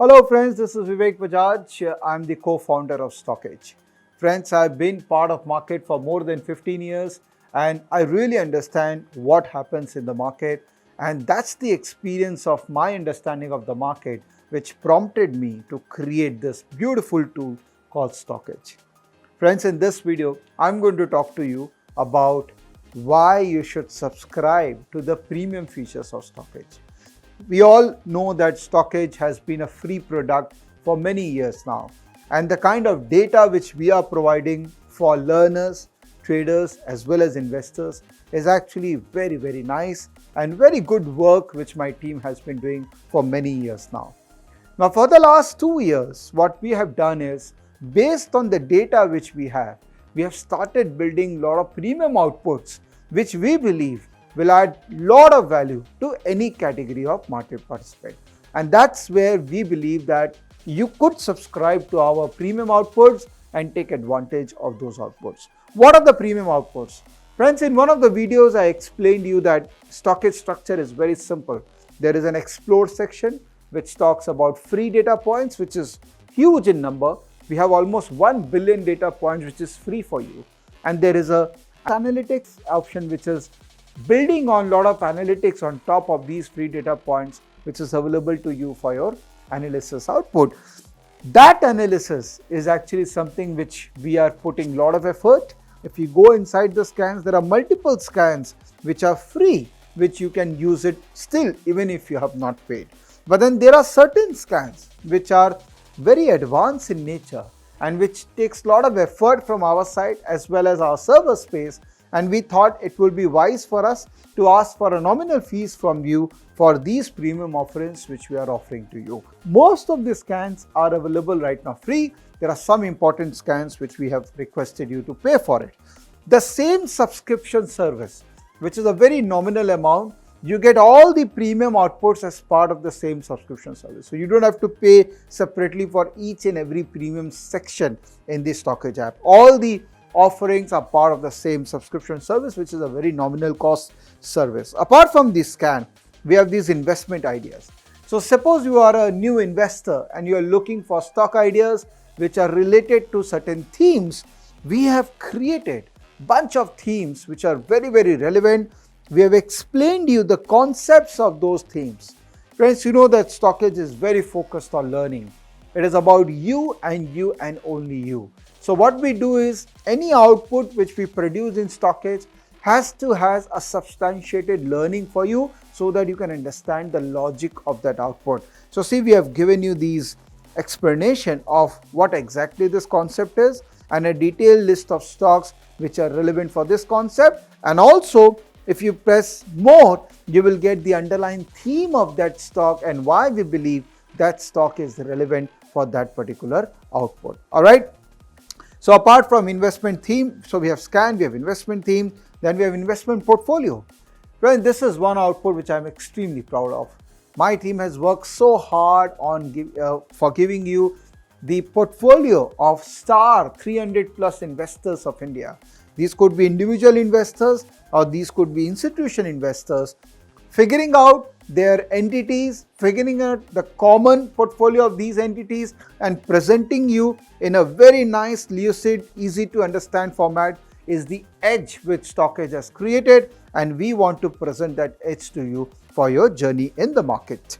Hello friends, this is Vivek Bajaj. I'm the co-founder of Stockedge. Friends, I've been part of market for more than 15 years and I really understand what happens in the market, and that's the experience of my understanding of the market which prompted me to create this beautiful tool called Stockedge. Friends, in this video, I'm going to talk to you about why you should subscribe to the premium features of Stockedge. We all know that Stockedge has been a free product for many years now, and the kind of data which we are providing for learners, traders as well as investors is actually very nice and very good work which my team has been doing for many years now. Now for the last 2 years, what we have done is, based on the data which we have started building a lot of premium outputs which we believe will add lot of value to any category of market participant. And that's where we believe that you could subscribe to our premium outputs and take advantage of those outputs. What are the premium outputs? Friends, in one of the videos I explained to you that Stockedge structure is very simple. There is an explore section which talks about free data points, which is huge in number. We have almost 1 billion data points which is free for you. And there is a analytics option which is building on a lot of analytics on top of these free data points, which is available to you for your analysis output. That analysis is actually something which we are putting a lot of effort. If you go inside the scans, there are multiple scans which are free, which you can use it still even if you have not paid. But then there are certain scans which are very advanced in nature and which takes a lot of effort from our side as well as our server space, and we thought it would be wise for us to ask for a nominal fees from you for these premium offerings which we are offering to you. Most of the scans are available right now free. There are some important scans which we have requested you to pay for it. The same subscription service, which is a very nominal amount, you get all the premium outputs as part of the same subscription service. So you don't have to pay separately for each and every premium section in the Stockedge app. All the offerings are part of the same subscription service, which is a very nominal cost service. Apart from this scan, we have these investment ideas. So suppose you are a new investor and you are looking for stock ideas which are related to certain themes. We have created a bunch of themes which are very relevant. We have explained you the concepts of those themes. Friends, you know that Stockedge is very focused on learning. It is about you and only you. So what we do is, any output which we produce in Stockedge has to have a substantiated learning for you so that you can understand the logic of that output. So see, we have given you these explanation of what exactly this concept is and a detailed list of stocks which are relevant for this concept. And also, if you press more, you will get the underlying theme of that stock and why we believe that stock is relevant for that particular output. All right. So apart from investment theme, so we have scan, we have investment theme, then we have investment portfolio. Well, this is one output which I'm extremely proud of. My team has worked so hard on for giving you the portfolio of star 300 plus investors of India. These could be individual investors or these could be institutional investors. Figuring out their entities, figuring out the common portfolio of these entities and presenting you in a very nice, lucid, easy to understand format is the edge which Stockedge has created, and we want to present that edge to you for your journey in the market.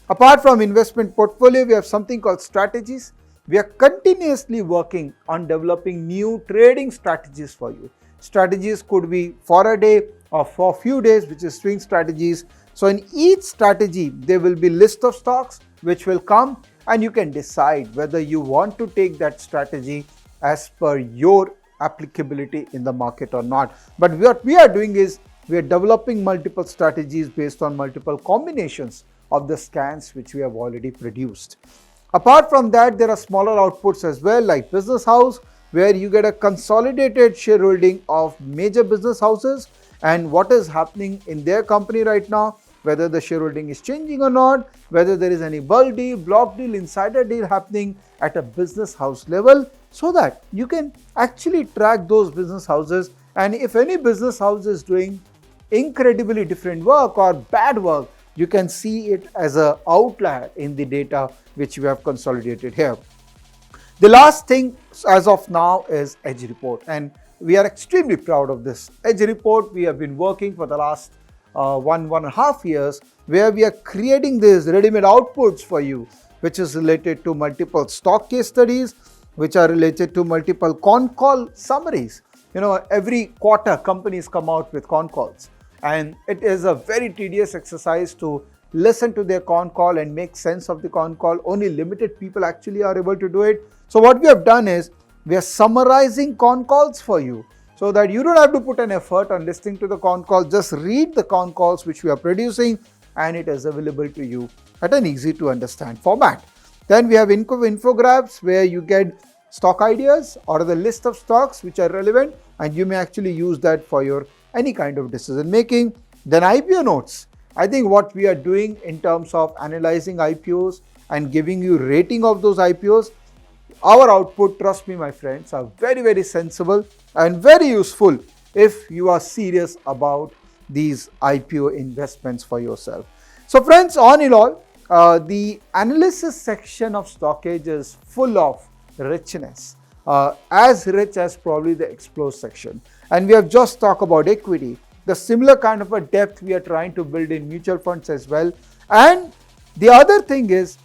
Apart from investment portfolio, we have something called strategies. We are continuously working on developing new trading strategies for you. Strategies could be for a day or for a few days, which is swing strategies. So in each strategy, there will be list of stocks which will come, and you can decide whether you want to take that strategy as per your applicability in the market or not. But what we are doing is, we are developing multiple strategies based on multiple combinations of the scans which we have already produced. Apart from that, there are smaller outputs as well, like business house, where you get a consolidated shareholding of major business houses and what is happening in their company right now, whether the shareholding is changing or not, whether there is any bulk deal, block deal, insider deal happening at a business house level, so that you can actually track those business houses. And if any business house is doing incredibly different work or bad work, you can see it as an outlier in the data which we have consolidated here. The last thing as of now is Edge report, and we are extremely proud of this Edge report. We have been working for the last 1.5 years, where we are creating these ready-made outputs for you, which is related to multiple stock case studies, which are related to multiple con call summaries. Every quarter companies come out with con calls, and it is a very tedious exercise to listen to their con call and make sense of the con call. Only limited people actually are able to do it. So what we have done is we are summarizing con calls for you, so that you don't have to put an effort on listening to the con call. Just read the con calls which we are producing, and it is available to you at an easy to understand format. Then we have infographics, where you get stock ideas or the list of stocks which are relevant, and you may actually use that for your any kind of decision making. Then IPO notes. I think what we are doing in terms of analyzing IPOs and giving you rating of those IPOs, our output, trust me my friends, are very, very sensible and very useful if you are serious about these IPO investments for yourself. So friends, on in all, the analysis section of Stockedge is full of richness, as rich as probably the explore section. And we have just talked about equity. The similar kind of a depth we are trying to build in mutual funds as well. And the other thing is,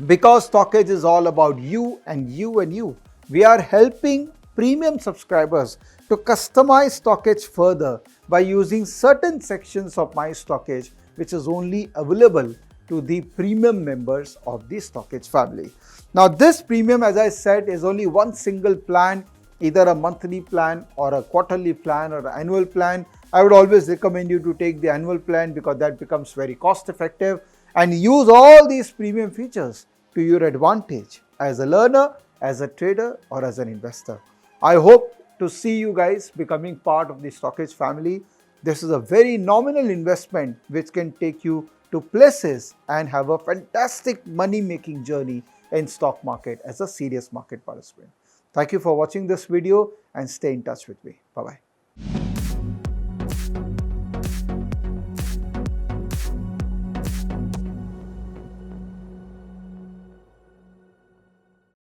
because Stockedge is all about you and you and you, we are helping premium subscribers to customize Stockedge further by using certain sections of my Stockedge, which is only available to the premium members of the Stockedge family. Now this premium, as I said, is only one single plan, either a monthly plan or a quarterly plan or an annual plan. I would always recommend you to take the annual plan, because that becomes very cost effective, and use all these premium features to your advantage as a learner, as a trader, or as an investor. I hope to see you guys becoming part of the Stockedge family. This is a very nominal investment which can take you to places and have a fantastic money making journey in stock market as a serious market participant. Thank you for watching this video, and stay in touch with me. Bye-bye.